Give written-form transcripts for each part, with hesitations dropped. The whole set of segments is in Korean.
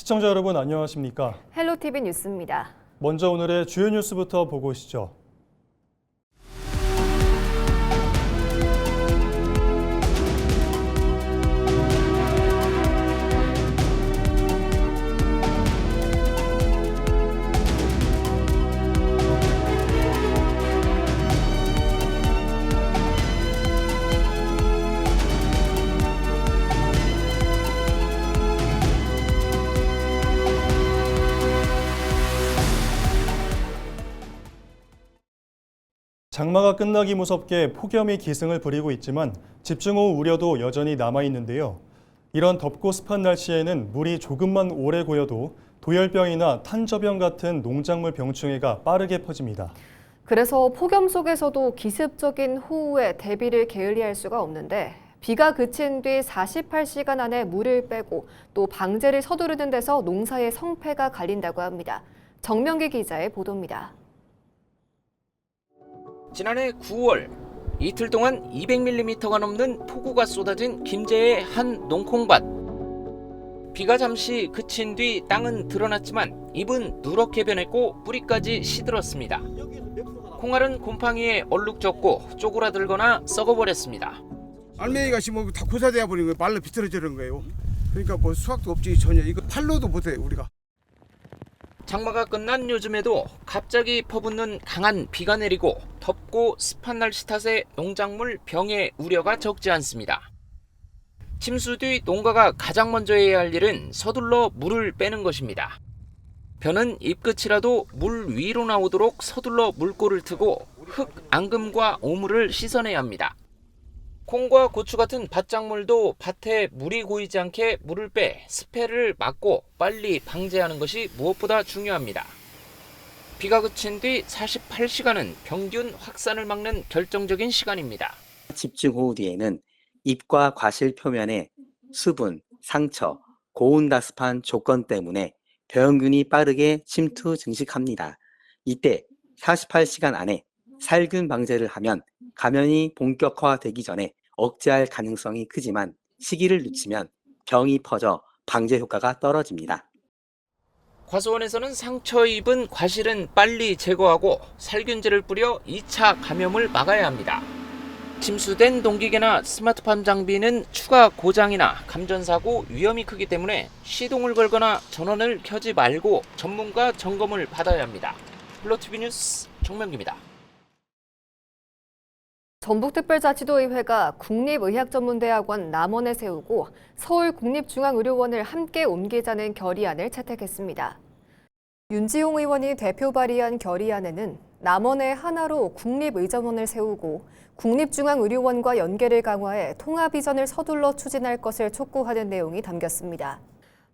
시청자 여러분 안녕하십니까? 헬로티비 뉴스입니다. 먼저 오늘의 주요 뉴스부터 보고 오시죠. 장마가 끝나기 무섭게 폭염이 기승을 부리고 있지만 집중호우 우려도 여전히 남아있는데요. 이런 덥고 습한 날씨에는 물이 조금만 오래 고여도 도열병이나 탄저병 같은 농작물 병충해가 빠르게 퍼집니다. 그래서 폭염 속에서도 기습적인 호우에 대비를 게을리할 수가 없는데 비가 그친 뒤 48시간 안에 물을 빼고 또 방제를 서두르는 데서 농사의 성패가 갈린다고 합니다. 정명기 기자의 보도입니다. 지난해 9월 이틀 동안 200mm가 넘는 폭우가 쏟아진 김제의 한 농콩밭. 비가 잠시 그친 뒤 땅은 드러났지만 잎은 누렇게 변했고 뿌리까지 시들었습니다. 콩알은 곰팡이에 얼룩졌고 쪼그라들거나 썩어버렸습니다. 알맹이가 심으면 다 고사되어 버린 거예요. 말로 비틀어지는 거예요. 그러니까 뭐 수확도 없지 전혀. 이거 팔로도 못해요 우리가. 장마가 끝난 요즘에도 갑자기 퍼붓는 강한 비가 내리고 덥고 습한 날씨 탓에 농작물 병의 우려가 적지 않습니다. 침수 뒤 농가가 가장 먼저 해야 할 일은 서둘러 물을 빼는 것입니다. 벼는 잎끝이라도 물 위로 나오도록 서둘러 물꼬를 트고 흙, 앙금과 오물을 씻어내야 합니다. 콩과 고추 같은 밭작물도 밭에 물이 고이지 않게 물을 빼 습해를 막고 빨리 방제하는 것이 무엇보다 중요합니다. 비가 그친 뒤 48시간은 병균 확산을 막는 결정적인 시간입니다. 집중호우 뒤에는 잎과 과실 표면에 수분, 상처, 고온다습한 조건 때문에 병균이 빠르게 침투 증식합니다. 이때 48시간 안에 살균 방제를 하면 감염이 본격화되기 전에 억제할 가능성이 크지만 시기를 늦추면 병이 퍼져 방제 효과가 떨어집니다. 과수원에서는 상처 입은 과실은 빨리 제거하고 살균제를 뿌려 2차 감염을 막아야 합니다. 침수된 농기계나 스마트팜 장비는 추가 고장이나 감전사고 위험이 크기 때문에 시동을 걸거나 전원을 켜지 말고 전문가 점검을 받아야 합니다. 헬로티비 뉴스 정명기입니다. 전북특별자치도의회가 국립의학전문대학원 남원에 세우고 서울국립중앙의료원을 함께 옮기자는 결의안을 채택했습니다. 윤지용 의원이 대표 발의한 결의안에는 남원에 하나로 국립의전원을 세우고 국립중앙의료원과 연계를 강화해 통합 이전을 서둘러 추진할 것을 촉구하는 내용이 담겼습니다.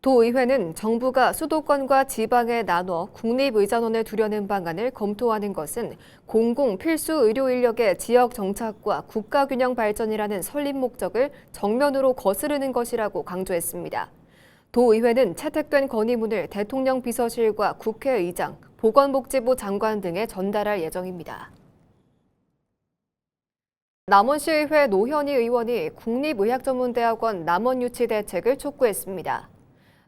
도의회는 정부가 수도권과 지방에 나눠 국립의전원을 두려는 방안을 검토하는 것은 공공 필수 의료 인력의 지역 정착과 국가 균형 발전이라는 설립 목적을 정면으로 거스르는 것이라고 강조했습니다. 도의회는 채택된 건의문을 대통령 비서실과 국회의장, 보건복지부 장관 등에 전달할 예정입니다. 남원시의회 노현희 의원이 국립의학전문대학원 남원유치 대책을 촉구했습니다.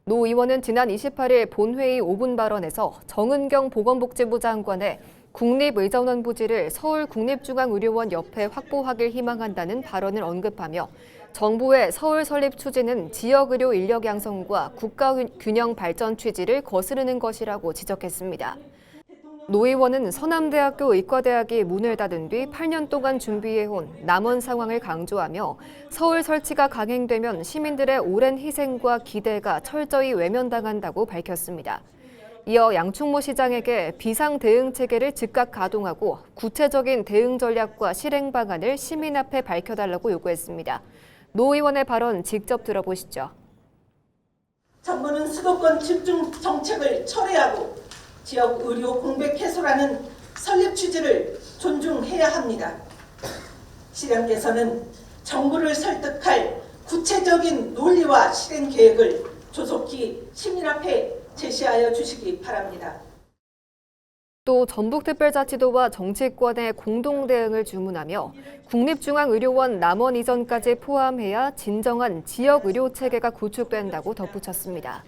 노 의원은 지난 28일 본회의 5분 발언에서 정은경 보건복지부 장관의 국립의전원 부지를 서울국립중앙의료원 옆에 확보하길 희망한다는 발언을 언급하며 정부의 서울 설립 추진은 지역의료 인력 양성과 국가 균형 발전 취지를 거스르는 것이라고 지적했습니다. 노 의원은 서남대학교 의과대학이 문을 닫은 뒤 8년 동안 준비해온 남원 상황을 강조하며 서울 설치가 강행되면 시민들의 오랜 희생과 기대가 철저히 외면당한다고 밝혔습니다. 이어 양충모 시장에게 비상 대응 체계를 즉각 가동하고 구체적인 대응 전략과 실행 방안을 시민 앞에 밝혀달라고 요구했습니다. 노 의원의 발언 직접 들어보시죠. 정부는 수도권 집중 정책을 철회하고 지역 의료 공백 해소라는 설립 취지를 존중해야 합니다. 실현 개선은 정부를 설득할 구체적인 논리와 실행 계획을 조속히 시민 앞에 제시하여 주시기 바랍니다. 또 전북특별자치도와 정치권의 공동 대응을 주문하며 국립중앙의료원 남원 이전까지 포함해야 진정한 지역의료 체계가 구축된다고 덧붙였습니다.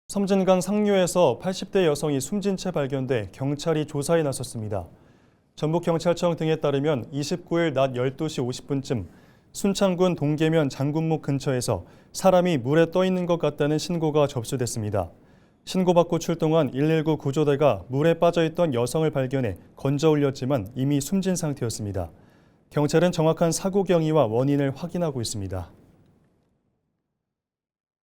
섬진강 상류에서 80대 여성이 숨진 채 발견돼 경찰이 조사에 나섰습니다. 전북경찰청 등에 따르면 29일 낮 12시 50분쯤 순창군 동계면 장군목 근처에서 사람이 물에 떠 있는 것 같다는 신고가 접수됐습니다. 신고받고 출동한 119 구조대가 물에 빠져있던 여성을 발견해 건져 올렸지만 이미 숨진 상태였습니다. 경찰은 정확한 사고 경위와 원인을 확인하고 있습니다.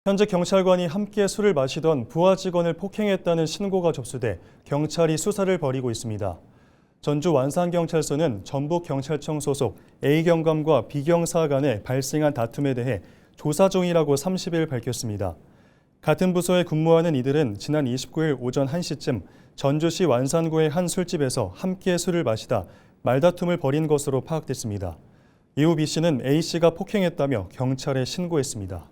현재 경찰관이 함께 술을 마시던 부하 직원을 폭행했다는 신고가 접수돼 경찰이 수사를 벌이고 있습니다. 전주 완산경찰서는 전북경찰청 소속 A경감과 B경사 간에 발생한 다툼에 대해 조사 중이라고 30일 밝혔습니다. 같은 부서에 근무하는 이들은 지난 29일 오전 1시쯤 전주시 완산구의 한 술집에서 함께 술을 마시다 말다툼을 벌인 것으로 파악됐습니다. 이후 B씨는 A씨가 폭행했다며 경찰에 신고했습니다.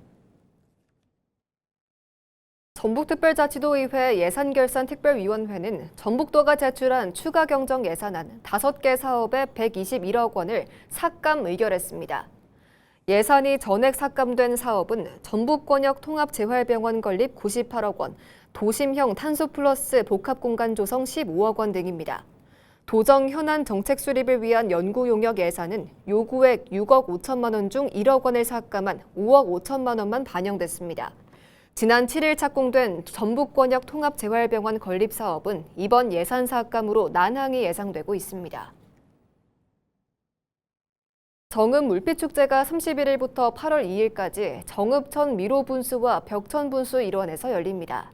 전북특별자치도의회 예산결산특별위원회는 전북도가 제출한 추가 경정 예산안 5개 사업에 121억 원을 삭감 의결했습니다. 예산이 전액 삭감된 사업은 전북권역 통합재활병원 건립 98억 원, 도심형 탄소플러스 복합공간 조성 15억 원 등입니다. 도정 현안 정책 수립을 위한 연구 용역 예산은 요구액 6억 5천만 원 중 1억 원을 삭감한 5억 5천만 원만 반영됐습니다. 지난 7일 착공된 전북권역 통합재활병원 건립 사업은 이번 예산 삭감으로 난항이 예상되고 있습니다. 정읍 물빛축제가 31일부터 8월 2일까지 정읍천 미로분수와 벽천분수 일원에서 열립니다.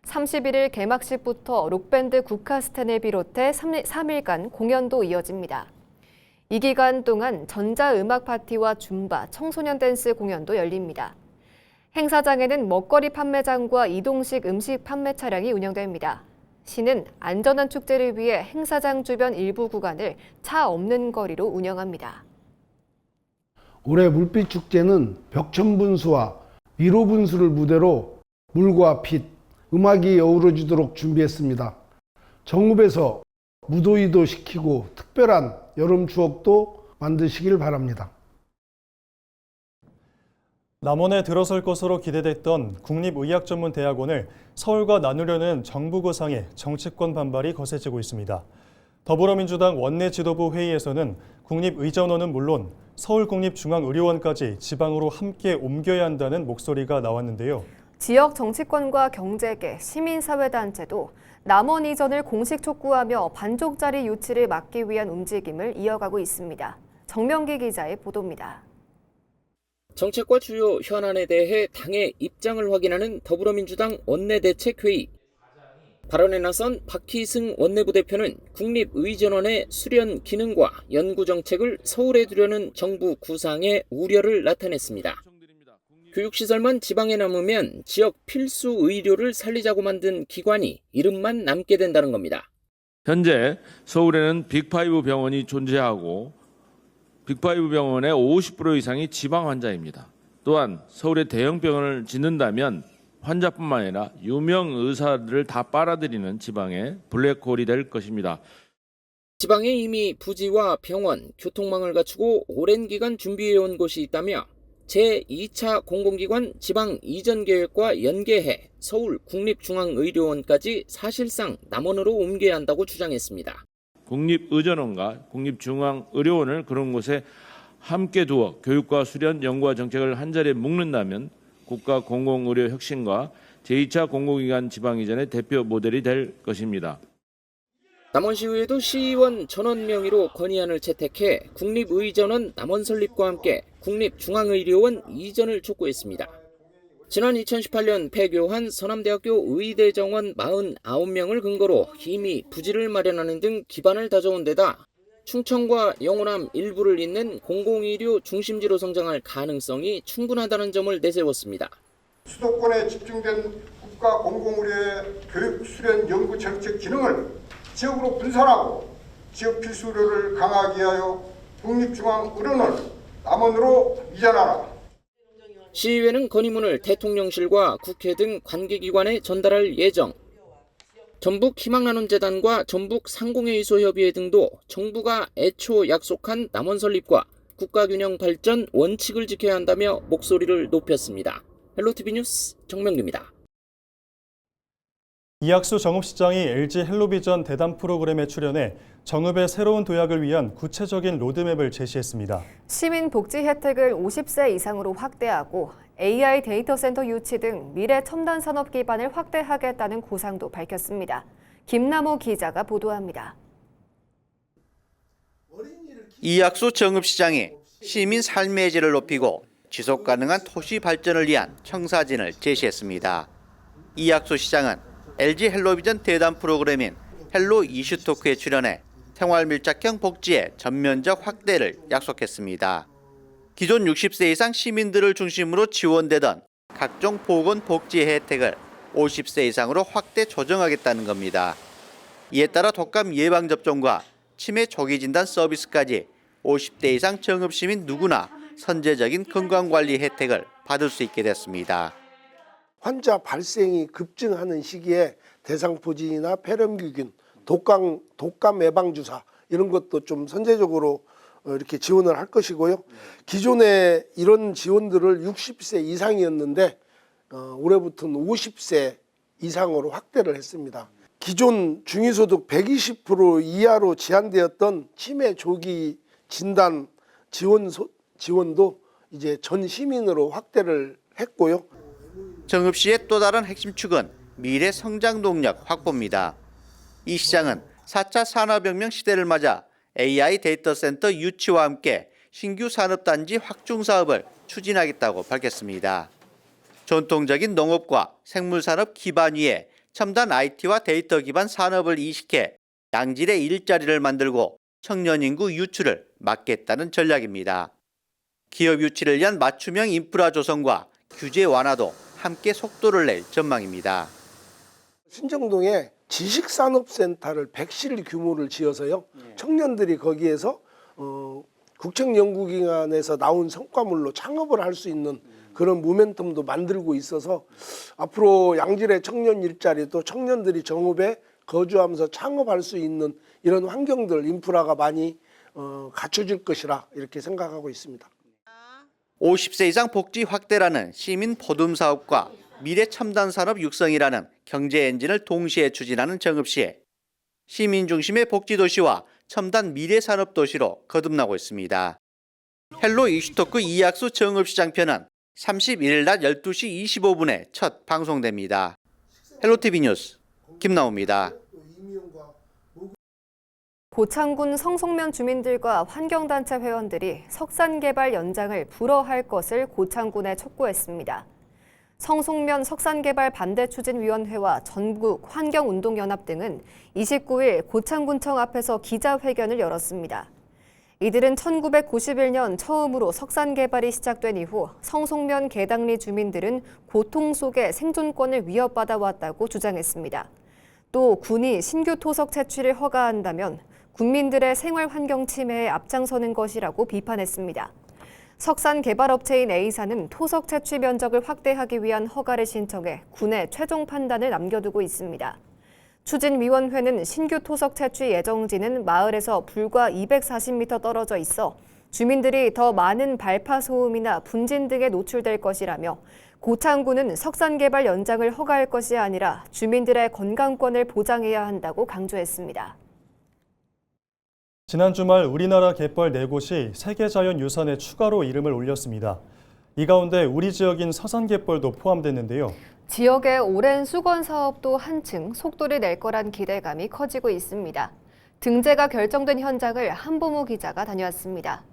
31일 개막식부터 록밴드 국카스텐을 비롯해 3일간 공연도 이어집니다. 이 기간 동안 전자음악 파티와 줌바, 청소년 댄스 공연도 열립니다. 행사장에는 먹거리 판매장과 이동식 음식 판매 차량이 운영됩니다. 시는 안전한 축제를 위해 행사장 주변 일부 구간을 차 없는 거리로 운영합니다. 올해 물빛축제는 벽천분수와 미로분수를 무대로 물과 빛, 음악이 어우러지도록 준비했습니다. 정읍에서 무더위도 식히고 특별한 여름 추억도 만드시길 바랍니다. 남원에 들어설 것으로 기대됐던 국립의학전문대학원을 서울과 나누려는 정부 구상에 정치권 반발이 거세지고 있습니다. 더불어민주당 원내 지도부 회의에서는 국립의전원은 물론 서울국립중앙의료원까지 지방으로 함께 옮겨야 한다는 목소리가 나왔는데요. 지역 정치권과 경제계, 시민사회단체도 남원 이전을 공식 촉구하며 반쪽짜리 유치를 막기 위한 움직임을 이어가고 있습니다. 정명기 기자의 보도입니다. 정책과 주요 현안에 대해 당의 입장을 확인하는 더불어민주당 원내대책회의. 발언에 나선 박희승 원내부대표는 국립의전원의 수련 기능과 연구 정책을 서울에 두려는 정부 구상에 우려를 나타냈습니다. 교육시설만 지방에 남으면 지역 필수 의료를 살리자고 만든 기관이 이름만 남게 된다는 겁니다. 현재 서울에는 빅5 병원이 존재하고 빅5 병원의 50% 이상이 지방 환자입니다. 또한 서울에 대형 병원을 짓는다면 환자뿐만 아니라 유명 의사들을 다 빨아들이는 지방의 블랙홀이 될 것입니다. 지방에 이미 부지와 병원, 교통망을 갖추고 오랜 기간 준비해온 곳이 있다며 제2차 공공기관 지방 이전 계획과 연계해 서울 국립중앙의료원까지 사실상 남원으로 옮겨야 한다고 주장했습니다. 국립의전원과 국립중앙의료원을 그런 곳에 함께 두어 교육과 수련, 연구와 정책을 한자리에 묶는다면 국가 공공의료 혁신과 제2차 공공기관 지방 이전의 대표 모델이 될 것입니다. 남원시의회도 시의원 전원 명의로 건의안을 채택해 국립의전원 남원 설립과 함께 국립중앙의료원 이전을 촉구했습니다. 지난 2018년 폐교한 서남대학교 의대 정원 49명을 근거로 이미 부지를 마련하는 등 기반을 다져온 데다 충청과 영호남 일부를 잇는 공공의료 중심지로 성장할 가능성이 충분하다는 점을 내세웠습니다. 수도권에 집중된 국가 공공의료의 교육, 수련, 연구 정책 기능을 지역으로 분산하고 지역 필수 의료를 강화하기 위하여 국립중앙의료원을 남원으로 이전하라. 시의회는 건의문을 대통령실과 국회 등 관계기관에 전달할 예정. 전북희망나눔재단과 전북상공회의소협의회 등도 정부가 애초 약속한 남원 설립과 국가균형 발전 원칙을 지켜야 한다며 목소리를 높였습니다. 헬로티비 뉴스 정명기입니다. 이학수 정읍시장이 LG 헬로비전 대담 프로그램에 출연해 정읍의 새로운 도약을 위한 구체적인 로드맵을 제시했습니다. 시민 복지 혜택을 50세 이상으로 확대하고 AI 데이터 센터 유치 등 미래 첨단 산업 기반을 확대하겠다는 구상도 밝혔습니다. 김남호 기자가 보도합니다. 이학수 정읍시장이 시민 삶의 질을 높이고 지속 가능한 도시 발전을 위한 청사진을 제시했습니다. 이학수 시장은 LG 헬로비전 대담 프로그램인 헬로 이슈토크에 출연해 생활 밀착형 복지의 전면적 확대를 약속했습니다. 기존 60세 이상 시민들을 중심으로 지원되던 각종 보건 복지 혜택을 50세 이상으로 확대 조정하겠다는 겁니다. 이에 따라 독감 예방접종과 치매 조기 진단 서비스까지 50대 이상 정읍 시민 누구나 선제적인 건강관리 혜택을 받을 수 있게 됐습니다. 환자 발생이 급증하는 시기에 대상포진이나 폐렴규균, 독감 예방주사 이런 것도 좀 선제적으로 이렇게 지원을 할 것이고요. 기존에 이런 지원들을 60세 이상이었는데 올해부터는 50세 이상으로 확대를 했습니다. 기존 중위소득 120% 이하로 제한되었던 치매 조기 진단 지원도 이제 전 시민으로 확대를 했고요. 정읍시의 또 다른 핵심 축은 미래 성장 동력 확보입니다. 이 시장은 4차 산업혁명 시대를 맞아 AI 데이터 센터 유치와 함께 신규 산업단지 확충 사업을 추진하겠다고 밝혔습니다. 전통적인 농업과 생물산업 기반 위에 첨단 IT와 데이터 기반 산업을 이식해 양질의 일자리를 만들고 청년 인구 유출을 막겠다는 전략입니다. 기업 유치를 위한 맞춤형 인프라 조성과 규제 완화도 함께 속도를 낼 전망입니다. 신정동에 지식산업센터를 100실 규모를 지어서요. 청년들이 거기에서 국책연구기관에서 나온 성과물로 창업을 할 수 있는 그런 모멘텀도 만들고 있어서 앞으로 양질의 청년 일자리 또 청년들이 정읍에 거주하면서 창업할 수 있는 이런 환경들 인프라가 많이 갖춰질 것이라 이렇게 생각하고 있습니다. 50세 이상 복지 확대라는 시민 포둠 사업과 미래 첨단 산업 육성이라는 경제 엔진을 동시에 추진하는 정읍시에 시민 중심의 복지 도시와 첨단 미래 산업 도시로 거듭나고 있습니다. 헬로 이슈토크 이학수 정읍시장 편은 31일 낮 12시 25분에 첫 방송됩니다. 헬로티비 뉴스 김나옵니다. 고창군 성송면 주민들과 환경단체 회원들이 석산개발 연장을 불허할 것을 고창군에 촉구했습니다. 성송면 석산개발 반대추진위원회와 전국환경운동연합 등은 29일 고창군청 앞에서 기자회견을 열었습니다. 이들은 1991년 처음으로 석산 개발이 시작된 이후 성송면 계당리 주민들은 고통 속에 생존권을 위협받아 왔다고 주장했습니다. 또 군이 신규 토석 채취를 허가한다면 국민들의 생활 환경 침해에 앞장서는 것이라고 비판했습니다. 석산 개발업체인 A사는 토석 채취 면적을 확대하기 위한 허가를 신청해 군에 최종 판단을 남겨두고 있습니다. 추진위원회는 신규 토석 채취 예정지는 마을에서 불과 240m 떨어져 있어 주민들이 더 많은 발파 소음이나 분진 등에 노출될 것이라며 고창군은 석산 개발 연장을 허가할 것이 아니라 주민들의 건강권을 보장해야 한다고 강조했습니다. 지난 주말 우리나라 갯벌 4곳이 세계자연유산에 추가로 이름을 올렸습니다. 이 가운데 우리 지역인 서산갯벌도 포함됐는데요. 지역의 오랜 수건 사업도 한층 속도를 낼 거란 기대감이 커지고 있습니다. 등재가 결정된 현장을 한보무 기자가 다녀왔습니다.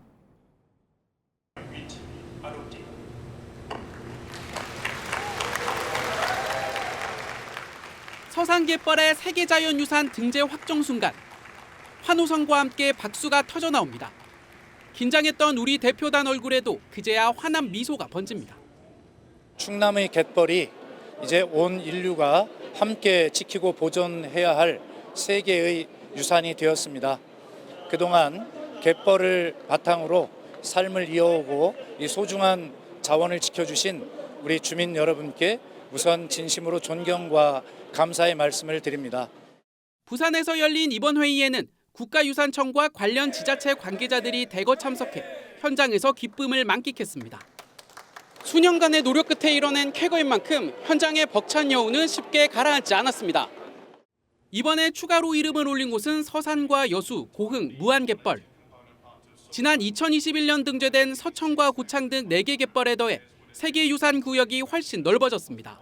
서산갯벌의 세계자연유산 등재 확정 순간 환호성과 함께 박수가 터져 나옵니다. 긴장했던 우리 대표단 얼굴에도 그제야 환한 미소가 번집니다. 충남의 갯벌이 이제 온 인류가 함께 지키고 보존해야 할 세계의 유산이 되었습니다. 그동안 갯벌을 바탕으로 삶을 이어오고 이 소중한 자원을 지켜주신 우리 주민 여러분께 우선 진심으로 존경과 감사의 말씀을 드립니다. 부산에서 열린 이번 회의에는 국가유산청과 관련 지자체 관계자들이 대거 참석해 현장에서 기쁨을 만끽했습니다. 수년간의 노력 끝에 이뤄낸 쾌거인 만큼 현장의 벅찬 여운은 쉽게 가라앉지 않았습니다. 이번에 추가로 이름을 올린 곳은 서산과 여수, 고흥, 무안갯벌. 지난 2021년 등재된 서천과 고창 등 4개 갯벌에 더해 세계유산구역이 훨씬 넓어졌습니다.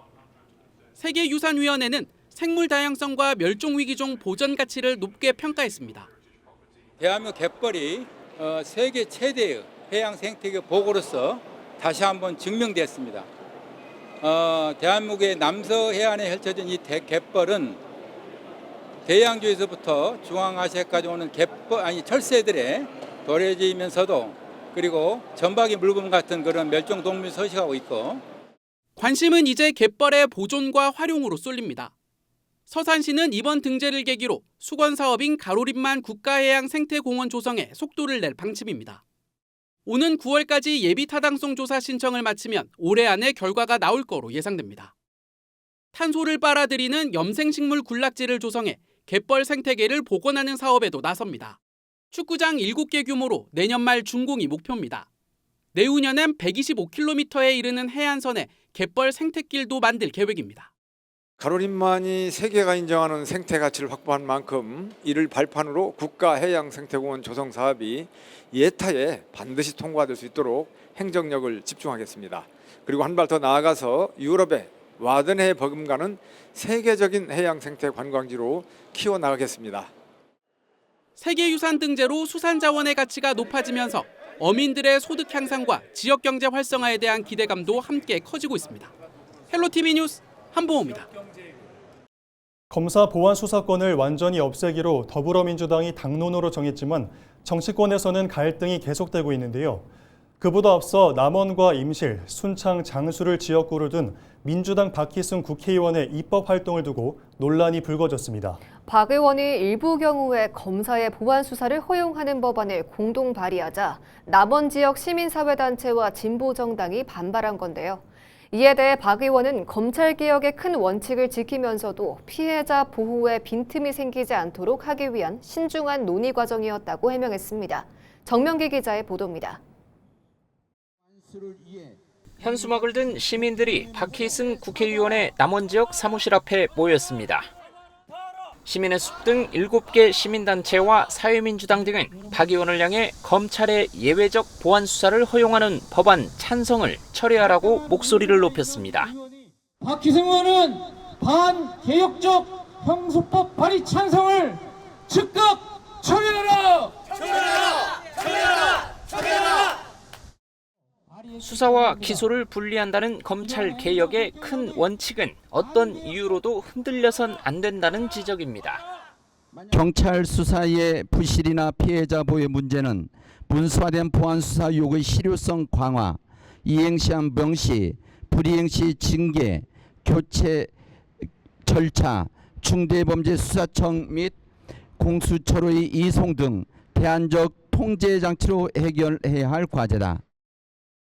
세계유산위원회는 생물 다양성과 멸종위기종 보전 가치를 높게 평가했습니다. 대한민국 갯벌이 세계 최대의 해양 생태계 보고로서 다시 한번 증명됐습니다. 대한민국의 남서 해안에 펼쳐진 이 갯벌은 대양주에서부터 중앙아시아까지 오는 철새들의 도래지면서도 그리고 전박이 물범 같은 그런 멸종 동물이 서식하고 있고, 관심은 이제 갯벌의 보존과 활용으로 쏠립니다. 서산시는 이번 등재를 계기로 수건 사업인 가로림만 국가해양생태공원 조성에 속도를 낼 방침입니다. 오는 9월까지 예비 타당성 조사 신청을 마치면 올해 안에 결과가 나올 거로 예상됩니다. 탄소를 빨아들이는 염생식물 군락지를 조성해 갯벌 생태계를 복원하는 사업에도 나섭니다. 축구장 7개 규모로 내년 말 준공이 목표입니다. 내후년엔 125km에 이르는 해안선에 갯벌 생태길도 만들 계획입니다. 가로림만이 세계가 인정하는 생태 가치를 확보한 만큼 이를 발판으로 국가해양생태공원 조성 사업이 예타에 반드시 통과될 수 있도록 행정력을 집중하겠습니다. 그리고 한 발 더 나아가서 유럽의 와든해 버금가는 세계적인 해양생태 관광지로 키워나가겠습니다. 세계유산 등재로 수산자원의 가치가 높아지면서 어민들의 소득 향상과 지역경제 활성화에 대한 기대감도 함께 커지고 있습니다. 헬로티비 뉴스 한보호입니다. 검사 보안 수사권을 완전히 없애기로 더불어민주당이 당론으로 정했지만 정치권에서는 갈등이 계속되고 있는데요. 그보다 앞서 남원과 임실, 순창, 장수를 지역구로 둔 민주당 박희승 국회의원의 입법 활동을 두고 논란이 불거졌습니다. 박 의원이 일부 경우에 검사의 보안 수사를 허용하는 법안을 공동 발의하자 남원 지역 시민사회단체와 진보정당이 반발한 건데요. 이에 대해 박 의원은 검찰개혁의 큰 원칙을 지키면서도 피해자 보호에 빈틈이 생기지 않도록 하기 위한 신중한 논의 과정이었다고 해명했습니다. 정명기 기자의 보도입니다. 현수막을 든 시민들이 박희승 국회의원의 남원 지역 사무실 앞에 모였습니다. 시민의 숲 등 7개 시민단체와 사회민주당 등은 박 의원을 향해 검찰의 예외적 보안 수사를 허용하는 법안 찬성을 철회하라고 목소리를 높였습니다. 박희승 의원은 반개혁적 형소법 발의 찬성을 즉각 철회하라! 철회하라! 철회하라! 철회하라! 수사와 기소를 분리한다는 검찰 개혁의 큰 원칙은 어떤 이유로도 흔들려선 안 된다는 지적입니다. 경찰 수사의 부실이나 피해자 보호 문제는 문서화된 보안 수사 요구의 실효성 강화, 이행시한 명시, 불이행 시 징계, 교체 절차, 중대범죄 수사청 및 공수처로의 이송 등 대안적 통제 장치로 해결해야 할 과제다.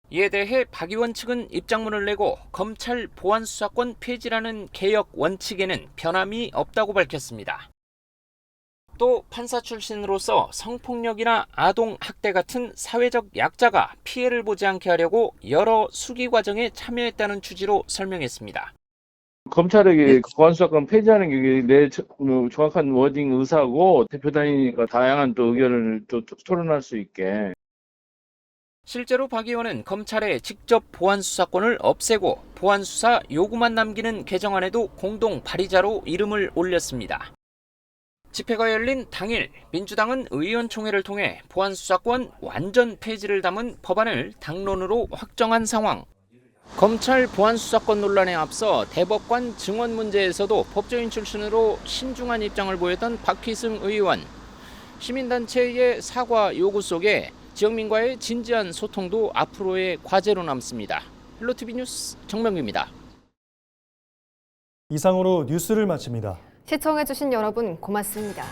이에 대해 박 의원 측은 입장문을 내고 검찰 보안 수사권 폐지라는 개혁 원칙에는 변함이 없다고 밝혔습니다. 또 판사 출신으로서 성폭력이나 아동 학대 같은 사회적 약자가 피해를 보지 않게 하려고 여러 수기 과정에 참여했다는 취지로 설명했습니다. 검찰에게 보안수사권 폐지하는 게 내 정확한 워딩 의사고 대표단이니까 다양한 또 의견을 또 토론할 수 있게. 실제로 박 의원은 검찰에 직접 보안 수사권을 없애고 보안 수사 요구만 남기는 개정안에도 공동 발의자로 이름을 올렸습니다. 집회가 열린 당일 민주당은 의원총회를 통해 보안 수사권 완전 폐지를 담은 법안을 당론으로 확정한 상황. 검찰 보안 수사권 논란에 앞서 대법관 증언 문제에서도 법조인 출신으로 신중한 입장을 보였던 박희승 의원. 시민단체의 사과 요구 속에 지역민과의 진지한 소통도 앞으로의 과제로 남습니다. 헬로티비 뉴스 정명규입니다. 이상으로 뉴스를 마칩니다. 시청해주신 여러분 고맙습니다.